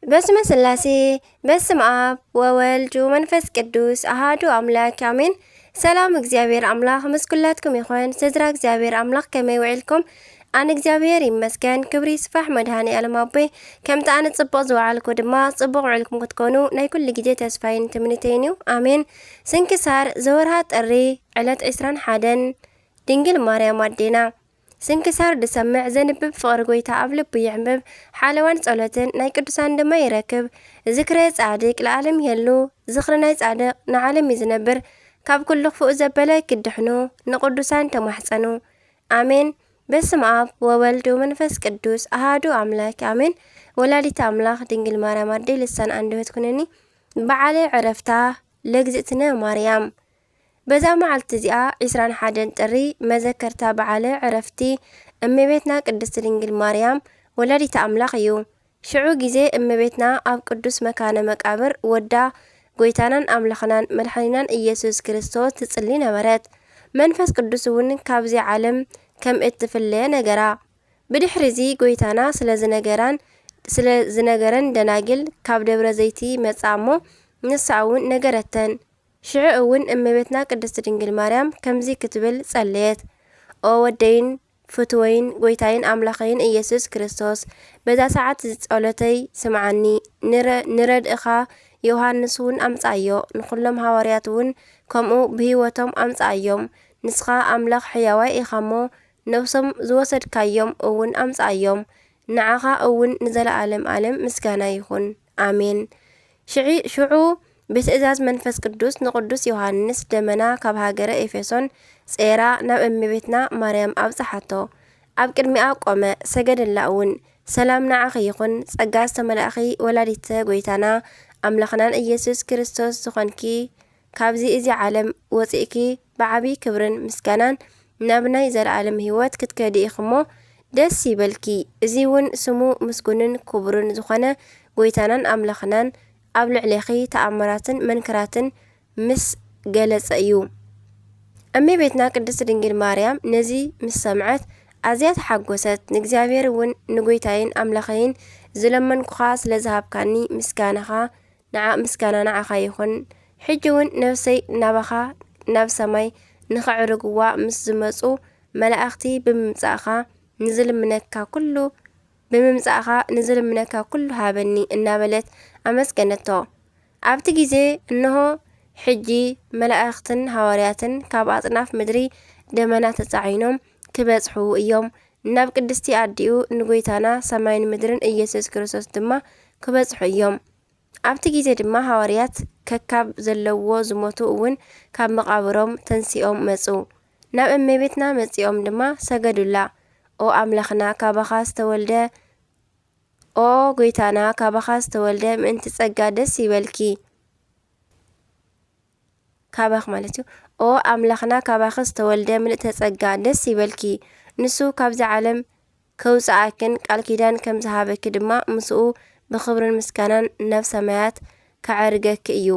በስመ ስላሴ በስመ አብ ወወልድ ወመንፈስ ቅዱስ አሃዱ አምላክ አሜን። ሰላም እግዚአብሔር አምላክ ምስኩላትኩም ይኹን። ስድራ እግዚአብሔር አምላክ ከመይ ውዕልኩም? አነ እግዚአብሔር ይመስገን ክብሪ ስፋሕ መድሃኒ ዓለም አቦይ ከምቲ ኣነ ጽቡቕ ዝወዓልኩ ድማ ጽቡቕ ውዕልኩም ክትኮኑ ናይ ኩሉ ግዜ ተስፋይን ትምኒተይን እዩ አሜን። ስንክሳር ዘወርሃ ጥሪ ዕለት 21 ድንግል ማርያም ኣዴና ስንክሳር ድሰምዕ ዘንብብ ፍቕሪ ጎይታ ኣብ ልቡ ይዕምብብ ሓለዋን ጸሎትን ናይ ቅዱሳን ድማ ይረክብ ዝክረ ጻድቅ ለዓለም የሉ ዝኽሪ ናይ ጻድቅ ንዓለም ይዝነብር ካብ ኩሉ ክፉእ ዘበለ ክድሕኑ ንቅዱሳን ተማሕፀኑ አሜን። በስመ አብ ወወልድ ወመንፈስ ቅዱስ አሃዱ አምላክ አሜን። ወላዲተ አምላክ ድንግል ማርያም ኣዴ ልሳን አንደበት ኩነኒ በዓለ ዕረፍታ ለእግዝእትነ ማርያም በዛ መዓልቲ እዚኣ 21 ጥሪ መዘከርታ በዓለ ዕረፍቲ እመቤትና ቅድስት ድንግል ማርያም ወላዲተ አምላክ እዩ። ሽዑ ግዜ እመቤትና ኣብ ቅዱስ መካነ መቃብር ወዳ ጎይታናን አምላኽናን መድሓኒናን ኢየሱስ ክርስቶስ ትጽሊ ነበረት። መንፈስ ቅዱስ እውን ካብዚ ዓለም ከም እትፍለየ ነገራ ብድሕሪዚ ጎይታና ስለዝነገረን ደናግል ካብ ደብረ ዘይቲ መጻሞ ንስዓ እውን ነገረተን። ሽዑ እውን እመቤትና ቅድስት ድንግል ማርያም ከምዚ ክትብል ጸለየት። ኦ ወደይን ፍትወይን ጎይታይን አምላኸይን ኢየሱስ ክርስቶስ በዛ ሰዓት ዝጸሎተይ ስምዓኒ። ንረድእኻ ዮሃንስ እውን ኣምጻዮ ንኹሎም ሃዋርያት እውን ከምኡ ብህይወቶም ኣምጻዮም። ንስኻ ኣምላኽ ሕያዋይ ኢኻሞ ነፍሶም ዝወሰድካዮም እውን ኣምጻዮም። ንዓኻ እውን ንዘለዓለም ዓለም ምስጋና ይኹን አሜን። ሽዑ ብትእዛዝ መንፈስ ቅዱስ ንቅዱስ ዮሃንስ ደመና ካብ ሃገረ ኤፌሶን ጼራ ናብ እመቤትና ማርያም ኣብጽሓቶ ኣብ ቅድሚኣ ቆመ ሰገደላ እውን። ሰላም ንዓኺ ይኹን ጸጋ ዝተመላእኺ ወላዲተ ጎይታና ኣምላኽናን ኢየሱስ ክርስቶስ ዝኾንኪ ካብዚ እዚ ዓለም ወፂእኪ ብዓብይ ክብርን ምስጋናን ናብ ናይ ዘለዓለም ህይወት ክትከዲ ኢኽሞ ደስ ይበልኪ። እዚ እውን ስሙ ምስጉንን ክቡርን ዝኾነ ጎይታናን ኣምላኽናን ኣብ ልዕሊኺ ተኣምራትን መንከራትን ምስ ገለጸ እዩ። እመቤትና ቅድስት ድንግል ማርያም ነዚ ምስ ሰምዐት ኣዝያ ተሓጐሰት። ንእግዚአብሔር እውን ንጎይታይን ኣምላኸይን ዝለመንኩኻ ስለ ዝሃብካኒ ምስጋና ንዓኻ ይኹን። ሕጂ እውን ነፍሰይ ናባኻ ናብ ሰማይ ንኸዕርግዋ ምስ ዝመጹ መላእኽቲ ብምምጻእኻ ንዝልምነካ ኩሉ ሃበኒ እናበለት ኣመስገነቶ። ኣብቲ ግዜ እንሆ ሕጂ መላእኽትን ሃዋርያትን ካብ ኣጽናፍ ምድሪ ደመና ተጻዒኖም ክበጽሑ እዮም ናብ ቅድስቲ ኣዲኡ ንጎይታና ሰማይን ምድርን ኢየሱስ ክርስቶስ ድማ ክበጽሑ እዮም። ኣብቲ ግዜ ድማ ሃዋርያት ከካብ ዘለዎ ዝሞቱ እውን ካብ መቃብሮም ተንሲኦም መጹ። ናብ እመቤትና መጺኦም ድማ ሰገዱላ። ኦ ኣምላኽና ካባኻ ዝተወልደ ኦ ጎይታና ካባኻ ዝተወልደ ምእንቲ ጸጋ ደስ ይበልኪ። ካባኽ ማለት እዩ። ኦ ኣምላኽና ካባኽ ዝተወልደ ምልእተ ጸጋ ደስ ይበልኪ። ንሱ ካብዚ ዓለም ከውፅኣክን ቃል ኪዳን ከም ዝሃበኪ ድማ ምስኡ ብኽብርን ምስጋናን ናብ ሰማያት ካዕርገኪ እዩ።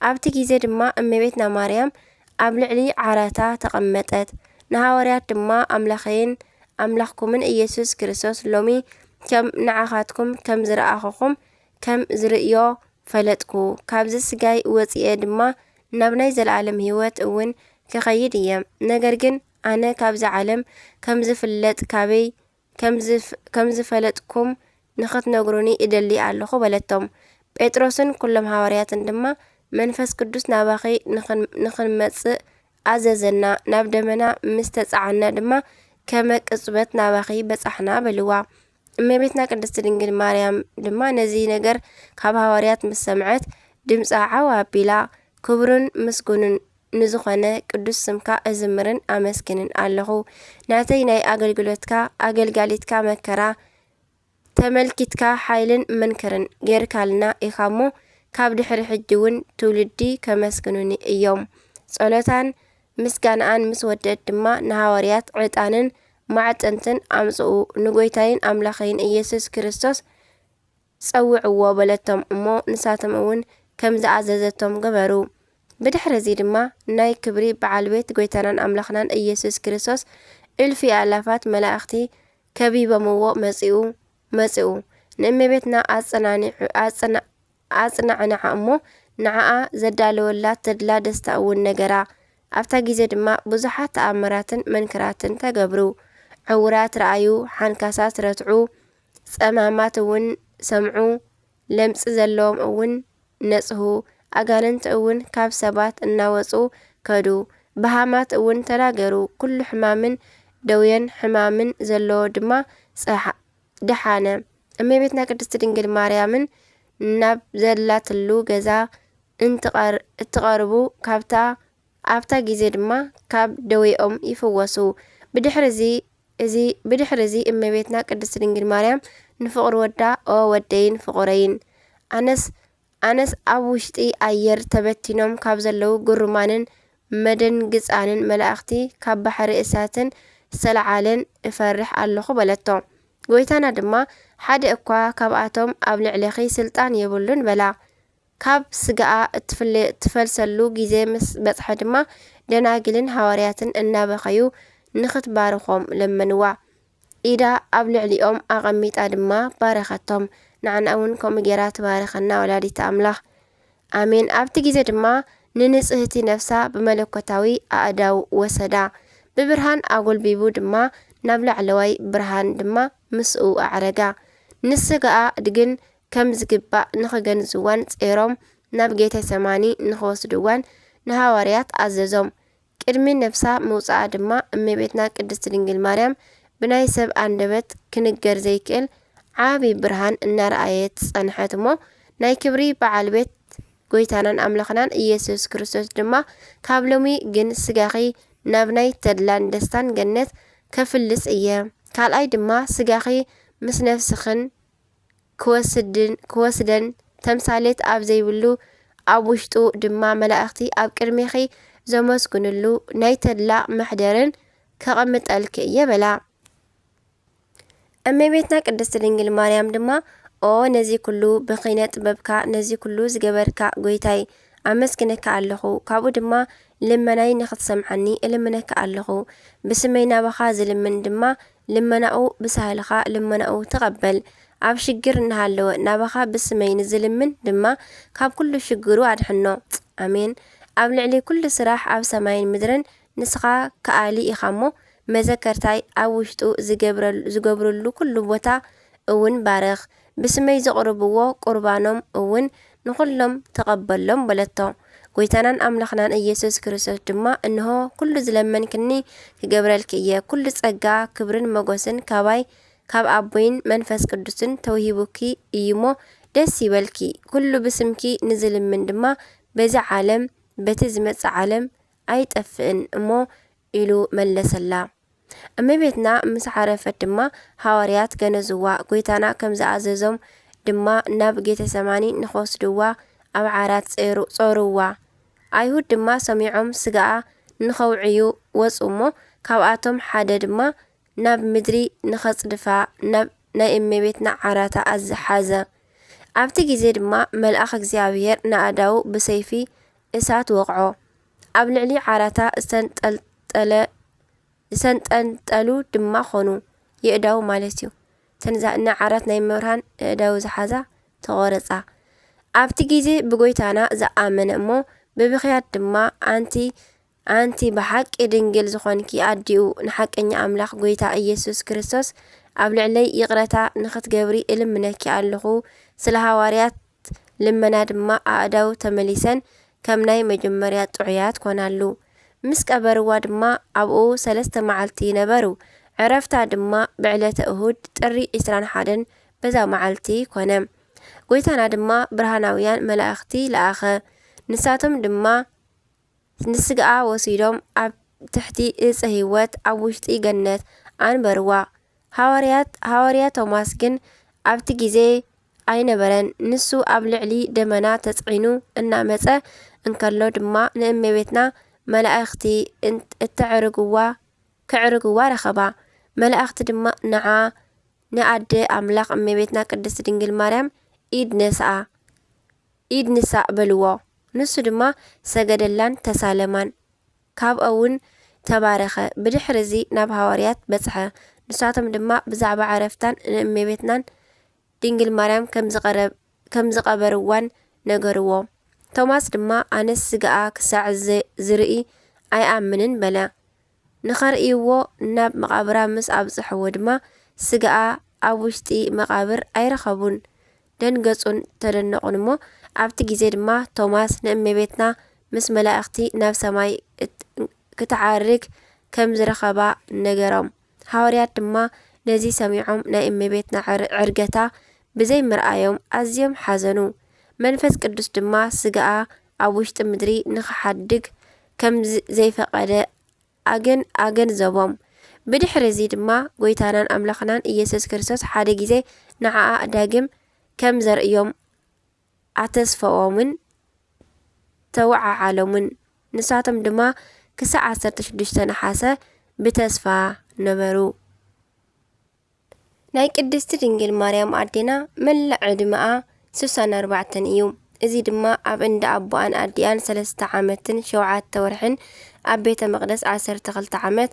ኣብቲ ግዜ ድማ እመቤትና ማርያም ኣብ ልዕሊ ዓራታ ተቐመጠት። ንሃዋርያት ድማ ኣምላኸይን ኣምላኽኩምን ኢየሱስ ክርስቶስ ሎሚ ከም ንዓኻትኩም ከም ዝረኣኸኹም ከም ዝርእዮ ፈለጥኩ። ካብዚ ስጋይ ወፂአ ድማ ናብ ናይ ዘለዓለም ህይወት እውን ክኸይድ እየ። ነገር ግን ኣነ ካብዚ ዓለም ከም ዝፍለጥ ካበይ ከም ዝፈለጥኩም ንኽትነግሩኒ እደሊ ኣለኹ በለቶም። ጴጥሮስን ኩሎም ሃዋርያትን ድማ መንፈስ ቅዱስ ናባኺ ንኽንመጽእ ኣዘዘና። ናብ ደመና ምስ ተጻዓና ድማ ከመ ቅጽበት ናባኺ በጻሕና በልዋ። እመቤትና ቅድስት ድንግል ማርያም ድማ ነዚ ነገር ካብ ሃዋርያት ምስ ሰምዐት ድምፃ ዓዋ ኣቢላ ክቡርን ምስጉንን ንዝኾነ ቅዱስ ስምካ እዝምርን ኣመስግንን ኣለኹ። ናተይ ናይ ኣገልጋሊትካ መከራ ተመልኪትካ ሓይልን መንከርን ጌርካልና ኢኻሞ ካብ ድሕሪ ሕጂ እውን ትውልዲ ከመስግኑኒ እዮም። ጸሎታን ምስጋናኣን ምስ ወደድ ድማ ንሃዋርያት ዕጣንን ማዕጠንትን ኣምጽኡ ንጎይታይን ኣምላኸይን ኢየሱስ ክርስቶስ ጸውዕዎ በለቶም እሞ ንሳቶም እውን ከም ዝኣዘዘቶም ገበሩ። ብድሕሪ ድማ ናይ ክብሪ በዓል ቤት ጎይታናን ኣምላኽናን ኢየሱስ ክርስቶስ እልፊ ኣላፋት መላእኽቲ ከቢቦምዎ መጺኡ ንእመቤትና ኣጽናዕናዓ እሞ ንዓኣ ዘዳለወላ ተድላ ደስታ እውን ነገራ። ኣብታ ግዜ ድማ ብዙሓት ተኣምራትን መንክራትን ተገብሩ። ዕውራት ረኣዩ፣ ሓንካሳት ረትዑ፣ ጸማማት እውን ሰምዑ፣ ለምጽ ዘለዎም እውን ነጽሁ፣ ኣጋንንት እውን ካብ ሰባት እናወጹ ከዱ፣ ብሃማት እውን ተናገሩ። ኩሉ ሕማምን ደውየን ሕማምን ዘለዎ ድማ ደሓነ። እመቤትና ቅድስት ድንግል ማርያምን ናብ ዘላትሉ ገዛ እንትቐርቡ ኣብታ ግዜ ድማ ካብ ደዌኦም ይፍወሱ። ብድሕሪ እዚ እመቤትና ቅድስት ድንግል ማርያም ንፍቕሪ ወዳ ኦ ወደይን ፍቑረይን ኣነስ ኣብ ውሽጢ ኣየር ተበቲኖም ካብ ዘለው ጉሩማንን መደንግፃንን መላእኽቲ ካብ ባሕሪ እሳትን ዝተለዓለን እፈርሕ ኣለኹ በለቶ። ጎይታና ድማ ሓደ እኳ ካብኣቶም ኣብ ልዕለኺ ስልጣን የብሉን በላ። ካብ ስጋኣ እትፈልሰሉ ግዜ ምስ በጽሐ ድማ ደናግልን ሃዋርያትን እናበኸዩ ንኽትባርኾም ለመንዋ። ኢዳ ኣብ ልዕሊኦም ኣቐሚጣ ድማ ባረኸቶም። ንዓና እውን ከምኡ ጌራ ትባረኸና ወላዲተ ኣምላኽ ኣሜን። ኣብቲ ግዜ ድማ ንንጽህቲ ነፍሳ ብመለኮታዊ ኣእዳው ወሰዳ። ብብርሃን ኣጎልቢቡ ድማ ናብ ላዕለዋይ ብርሃን ድማ ምስኡ ኣዕረጋ። ንስጋኣ ድግን ከም ዝግባእ ንኽገንዝዋን ጼሮም ናብ ጌተ ሰማኒ ንኽወስድዋን ንሃዋርያት ኣዘዞም። ቅድሚ ነፍሳ ምውፃኣ ድማ እመቤትና ቅድስት ድንግል ማርያም ብናይ ሰብ አንደበት ክንገር ዘይክእል ዓብይ ብርሃን እናረኣየት ጸንሐት እሞ ናይ ክብሪ በዓል ቤት ጎይታናን ኣምላኽናን ኢየሱስ ክርስቶስ ድማ ካብ ሎሚ ግን ስጋኺ ናብ ናይ ተድላን ደስታን ገነት ከፍልስ እየ። ካልኣይ ድማ ስጋኺ ምስ ነፍስኽን ክወስደን ተምሳሌት ኣብ ዘይብሉ ኣብ ውሽጡ ድማ መላእኽቲ ኣብ ቅድሜኺ ዘመስግንሉ ናይ ተድላ መሕደርን ከቐምጠልክ እየ በላ። እመቤትና ቅድስት ድንግል ማርያም ድማ ኦ ነዚ ኩሉ ብኺነ ጥበብካ ነዚ ኩሉ ዝገበርካ ጎይታይ ኣመስግነካ ኣለኹ። ካብኡ ድማ ልመናይ ንኽትሰምዓኒ እልምነካ ኣለኹ። ብስመይ ናባኻ ዝልምን ድማ ልመናኡ ብሳህልኻ ልመናኡ ትቐበል። ኣብ ሽግር እናሃለወ ናባኻ ብስመይ ንዝልምን ድማ ካብ ኩሉ ሽግሩ ኣድሕኖ ኣሜን። ኣብ ልዕሊ ኩሉ ስራሕ ኣብ ሰማይን ምድርን ንስኻ ከኣሊ ኢኻ እሞ መዘከርታይ ኣብ ውሽጡ ዝገብረሉ ኩሉ ቦታ እውን ባረኽ። ብስመይ ዘቕርብዎ ቁርባኖም እውን ንኹሎም ተቐበሎም በለቶ። ጎይታናን ኣምላኽናን ኢየሱስ ክርስቶስ ድማ እንሆ ኩሉ ዝለመንክኒ ክገብረልክ እየ። ኩሉ ጸጋ ክብርን መጎስን ካብ ኣቦይን መንፈስ ቅዱስን ተውሂቡኪ እዩሞ ደስ ይበልኪ። ኩሉ ብስምኪ ንዝልምን ድማ በዚ ዓለም በቲ ዝመጽእ ዓለም ኣይጠፍእን እሞ ኢሉ መለሰላ። እመቤትና ምስ ሓረፈት ድማ ሃዋርያት ገነዝዋ። ጎይታና ከም ዝኣዘዞም ድማ ናብ ጌተ ሰማኒ ንኽወስድዋ ኣብ ዓራት ጾርዋ። ኣይሁድ ድማ ሰሚዖም ስጋኣ ንኸውዕዩ ወፁ እሞ ካብኣቶም ሓደ ድማ ናብ ምድሪ ንኸጽድፋ ናብ ናይ እመቤትና ዓራታ ኣዝሓዘ። ኣብቲ ግዜ ድማ መልኣኽ እግዚኣብሔር ንኣዳው ብሰይፊ እሳት ወቕዖ። ኣብ ልዕሊ ዓራታ ዝተንጠልጠሉ ድማ ኾኑ የእዳው ማለት እዩ። ተንዛእና ዓራት ናይ መብርሃን እዳው ዝሓዛ ተቖረጻ። ኣብቲ ግዜ ብጎይታና ዝኣመነ እሞ ብብኽያት ድማ ኣንቲ ብሓቂ ድንግል ዝኾንኪ ኣዲኡ ንሓቀኛ ኣምላኽ ጎይታ ኢየሱስ ክርስቶስ ኣብ ልዕለይ ይቕረታ ንኽትገብሪ እልምነኪ ኣለኹ። ስለ ሃዋርያት ልመና ድማ ኣእዳው ተመሊሰን ከም ናይ መጀመርያ ጥዑያት ኮናሉ። ምስ ቀበርዋ ድማ ኣብኡ 3 መዓልቲ ነበሩ። ዕረፍታ ድማ ብዕለተ እሁድ ጥሪ 21 በዛ መዓልቲ ኮነ። ጎይታና ድማ ብርሃናውያን መላእኽቲ ለኣኸ። ንሳቶም ድማ ንስጋኣ ወሲዶም ኣብ ትሕቲ እፀ ህይወት ኣብ ውሽጢ ገነት ኣንበርዋ። ሃዋርያ ቶማስ ግን ኣብቲ ግዜ ኣይነበረን። ንሱ ኣብ ልዕሊ ደመና ተጽዒኑ እናመፀ እንከሎ ድማ ንእመቤትና መላእኽቲ ክዕርግዋ ረኸባ። መላእኽቲ ድማ ንኣደ ኣምላኽ እመቤትና ቅድስት ድንግል ማርያም ኢድ ንሳእ በልዎ። ንሱ ድማ ሰገደላን ተሳለማን ካብኡ እውን ተባረኸ። ብድሕሪ እዚ ናብ ሃዋርያት በጽሐ። ንሳቶም ድማ ብዛዕባ ዓረፍታን ንእመቤትናን ድንግል ማርያም ከም ዝቀበርዋን ነገርዎ። ቶማስ ድማ ኣነስ ስጋኣ ክሳዕ ዝርኢ ኣይኣምንን በለ። ንኸርእይዎ ናብ መቃብራ ምስ ኣብፅሕዎ ድማ ስጋኣ ኣብ ውሽጢ መቃብር ኣይረኸቡን። ደንገጹን ተደነቁን እሞ ኣብቲ ግዜ ድማ ቶማስ ንእመቤትና ምስ መላእኽቲ ናብ ሰማይ ክትዓርግ ከም ዝረኸባ ነገሮም። ሐዋርያት ድማ ነዚ ሰሚዖም ናይ እመቤትና ዕርገታ ብዘይ ምርኣዮም ኣዝዮም ሓዘኑ። መንፈስ ቅዱስ ድማ ስጋኣ ኣብ ውሽጢ ምድሪ ንኽሓድግ ከም ዘይፈቐደ ኣገንዘቦም። ብድሕሪ እዚ ድማ ጎይታናን ኣምላኽናን ኢየሱስ ክርስቶስ ሓደ ግዜ ንዓኣ ዳግም ከም ዘርእዮም ኣተስፈኦምን ተወዓዓሎምን። ንሳቶም ድማ ክሳዕ 16 ነሓሰ ብተስፋ ነበሩ። ናይ ቅድስቲ ድንግል ማርያም ኣዴና መላዕ ዕድመኣ 64 እዩ። እዚ ድማ ኣብ እንዳ ኣቦኣን ኣዲኣን 3 ዓመትን 7 ወርሕን፣ ኣብ ቤተ መቅደስ 12 ዓመት፣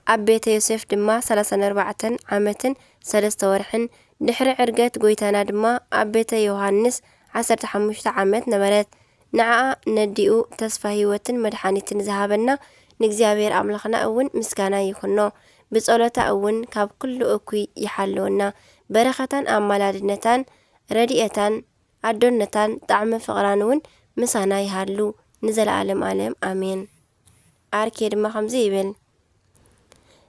ኣብ ቤተ ዮሴፍ ድማ 34 ዓመትን 3 ወርሕን፣ ድሕሪ ዕርገት ጎይታና ድማ ኣብ ቤተ ዮሃንስ 15 ዓመት ነበረት። ንዓኣ ነዲኡ ተስፋ ህይወትን መድሓኒትን ዝሃበና ንእግዚኣብሔር ኣምላኽና እውን ምስጋና ይኹኖ። ብጸሎታ እውን ካብ ኩሉ እኩይ ይሓልወና። በረኸታን ኣማላድነታን ረድኤታን ኣዶነታን ጣዕሚ ፍቕራን እውን ምሳና ይሃሉ ንዘለዓለም ዓለም ኣሜን። ኣርኬ ድማ ከምዚ ይብል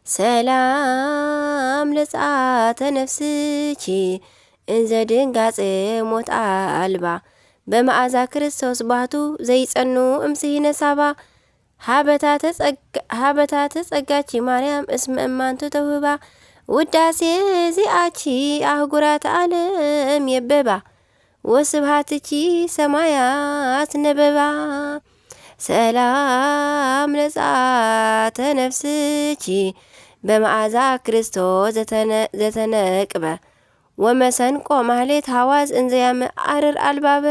ሰላም ለጻተ ነፍስኪ እንዘ ድንጋጼ ሞት አልባ በመዓዛ ክርስቶስ ባህቱ ዘይጸኑ እምስሂነ ሳባ ሃበታ ተጸጋቺ ማርያም እስመ እማንቱ ተውህባ ውዳሴ ዚአቺ አህጉራት ዓለም የበባ ወስብሃትቺ ሰማያት ነበባ ሰላም ለጻተ ነፍስቺ በመዓዛ ክርስቶስ ዘተነቅበ ወመሰንቆ ማህሌት ሃዋዝ እንዘያመዓርር አልባበ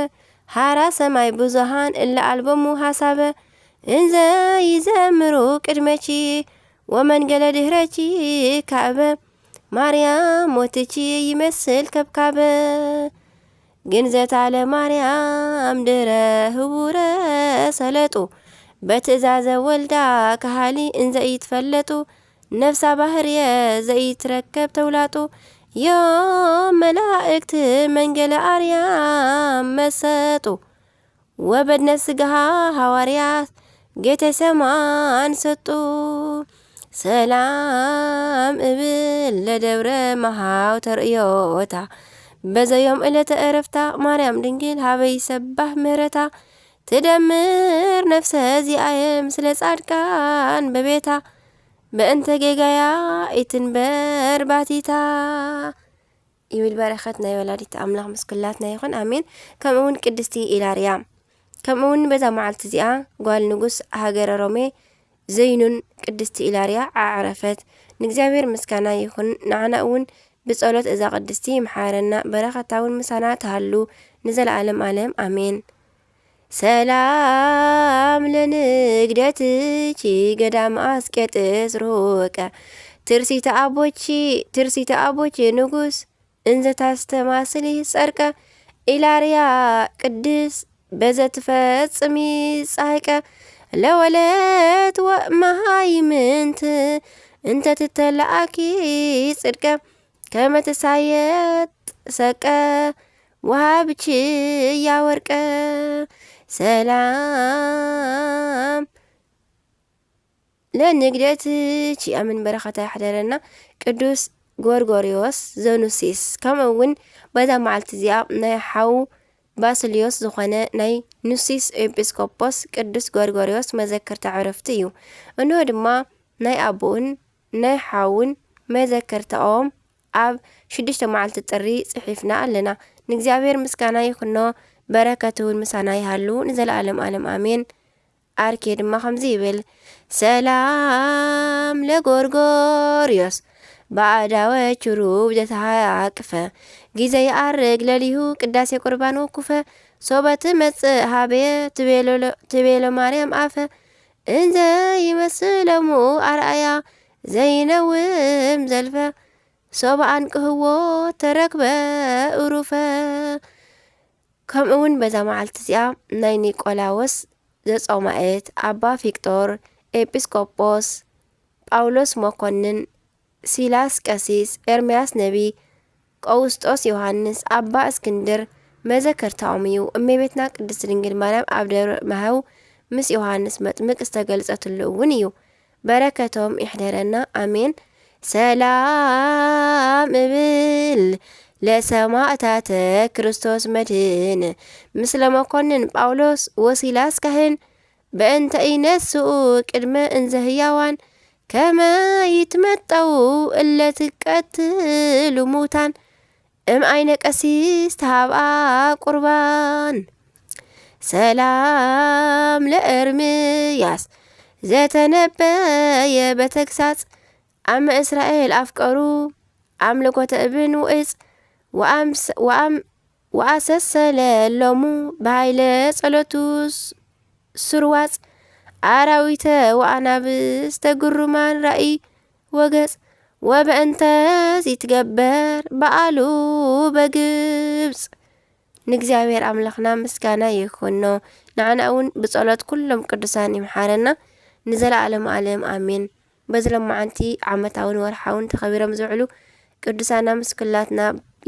ሃራ ሰማይ ብዙሃን እለ አልቦሙ ሃሳበ እንዘ ይዘምሩ ቅድመቺ ወመንገለ ድህረቺ ካዕበ ማርያም ሞትቺ ይመስል ከብካበ ግንዘታ ለማርያም ድረ ህቡረ ሰለጡ በትእዛዘ ወልዳ ካሃሊ እንዘ ይትፈለጡ ነፍሳ ባህርየ ዘይትረከብ ተውላጡ ዮም መላእክት መንገለ አርያም መሰጡ ወበድነ ስጋሃ ሐዋርያት ጌተ ሰማን ሰጡ ሰላም እብል ለደብረ መሃው ተርእዮታ በዘዮም ዕለተ ዕረፍታ ማርያም ድንግል ሃበይ ሰባህ ምህረታ ትደምር ነፍሰ ዚአየ ምስለ ጻድቃን በቤታ በእንተ ጌጋያ ኢትንበር ባቲታ ይብል። በረኸት ናይ ወላዲት ኣምላኽ ምስኩላትና ይኹን ኣሜን። ከምኡውን ቅድስቲ ኢላርያ ከምኡውን በዛ መዓልቲ እዚኣ ጓል ንጉስ ሃገረ ሮሜ ዘይኑን ቅድስቲ ኢላርያ ዓዕረፈት። ንእግዚኣብሔር ምስጋና ይኹን። ንዓና እውን ብጸሎት እዛ ቅድስቲ ይምሓረና። በረኸታ እውን ምሳና ተሃሉ ንዘለዓለም ዓለም ኣሜን። ሰላም ለንግደትቺ ገዳም አስቄጥስ ሩቀ ትርሲተ አቦቺ ንጉስ እንዘ ታስተማስሊ ጸርቀ ኢላርያ ቅድስ በዘትፈጽሚ ጻይቀ ለወለት ወመሃይምንት እንተ ትተላአኪ ጽድቀ ከመተሳየጥ ሰቀ ወሃብቺ ያወርቀ ሰላም ለንግደትቺ ኣምን በረኸታ ይሕደረና። ቅዱስ ጎርጎሪዎስ ዘኑሲስ ከምኡውን በዛ መዓልቲ እዚኣ ናይ ሓው ባስልዮስ ዝኾነ ናይ ኑሲስ ኤጲስቆጶስ ቅዱስ ጎርጎሪዎስ መዘከርታ ዕረፍቲ እዩ። እንሆ ድማ ናይ ኣቦኡን ናይ ሓውን መዘከርታኦም ኣብ 6 መዓልቲ ጥሪ ጽሒፍና ኣለና። ንእግዚኣብሔር ምስጋና ይኹኖ። በረከቱ እውን ምሳና ይሃሉ ንዘለዓለም ዓለም ኣሜን። ኣርኬ ድማ ከምዚ ይብል ሰላም ለጎርጎርዮስ ባዕዳወ ችሩብ ዘተሃቅፈ ጊዜ ይአርግ ለሊሁ ቅዳሴ ቁርባን ወኩፈ ሶበት መጽእ ሃበየ ትቤሎ ማርያም አፈ እንዘ ይመስለሙ አርአያ ዘይነውም ዘልፈ ሰብኣን ቅህዎ ተረክበ እሩፈ ከምኡውን በዛ መዓልቲ እዚኣ ናይ ኒቆላዎስ ዘጾማኤት ኣባ ፊቅጦር ኤጲስቆጶስ ጳውሎስ መኮንን ሲላስ ቀሲስ ኤርምያስ ነቢ ቀውስጦስ ዮሐንስ ኣባ እስክንድር መዘከርታኦም እዩ። እመቤትና ቅድስት ድንግል ማርያም ኣብ ደብረ መሃው ምስ ዮሐንስ መጥምቅ ዝተገለጸትሉ እውን እዩ። በረከቶም ይሕደረና አሜን። ሰላም እብል ለሰማዕታተ ክርስቶስ መድህን ምስለ መኮንን ጳውሎስ ወሲላስ ካህን በእንተ ኢነስኡ ቅድመ እንዘ ህያዋን ከመ ይትመጠው እለ ትቀትሉ ሙታን እምአይነ ቀሲስ ተሃብአ ቁርባን ሰላም ለኤርምያስ ዘተነበየ በተግሳጽ አመ እስራኤል አፍቀሩ አምልኮተ እብን ውእጽ ወአሰሰለሎሙ በኃይለ ጸሎቱስ ስርዋጽ አራዊተ ወአናብስ ተጉሩማን ራእይ ወገጽ ወበእንተ ይትገበር በዓሉ በግብጽ። ንእግዚአብሔር አምላኽና ምስጋና ይኹኖ ንዓና እውን ብጸሎት ኩሎም ቅዱሳን ይምሓረና ንዘለዓለም ዓለም አሜን። በዝለማዓንቲ ዓመታውን ወርሓውን ተኸቢሮም ዝውዕሉ ቅዱሳና ምስኩላትና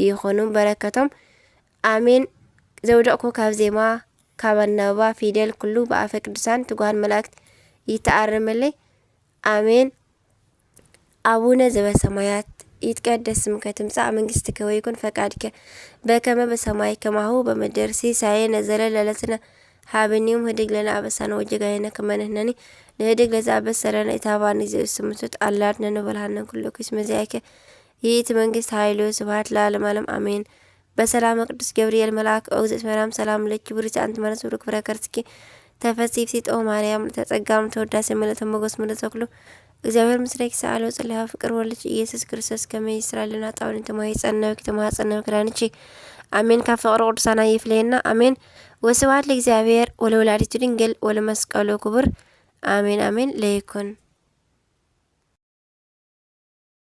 ይኹኑ በረከቶም አሜን። ዘውደቕኩ ካብ ዜማ ካብ ኣነባ ፊደል ኩሉ ብኣፈ ቅዱሳን ትጓሃን መላእክት ይተኣርመለይ አሜን። አቡነ ዘበሰማያት ይትቀደስ ስምከ ትምጻእ መንግሥትከ ወይኩን ፈቃድከ በከመ በሰማይ ከማሁ በምድር ሲሳየነ ዘለለዕለትነ ሀበነ ዮም ህድግ ለነ አበሳነ ወጌጋየነ ከመ ንሕነኒ ንህድግ ለዘአበሰረነ ኢታብአነ ዘእስምቱት አላድነ ንበልሃነ ኩሉ ኩስ መዚያከ ይእቲ መንግስት ኃይሉ ስብሐት ለዓለመ ዓለም አሜን። በሰላም ቅዱስ ገብርኤል መልአክ እግዝእት ማርያም ሰላም ለኪ ብሩክ አንቲ እምአንስት ብሩክ ፍሬ ከርሥኪ ተፈሥሒ ኦ ማርያም ተጸጋም ተወዳሴ ምልዕተ ሞገስ ምልዕተ ተክሉ እግዚአብሔር ምስሌኪ ሰአለ ወጽልሃ ፍቅር ወልድሽ ኢየሱስ ክርስቶስ ከመ ይስራልና ጣውልን ተማይጸነው ከተማጸነው ክራንቺ አሜን። ካብ ፍቅሪ ቅዱሳን ይፍለየና አሜን። ወስብሐት ለእግዚአብሔር ወለወላዲቱ ድንግል ወለመስቀሉ ክቡር አሜን አሜን። ለይኩን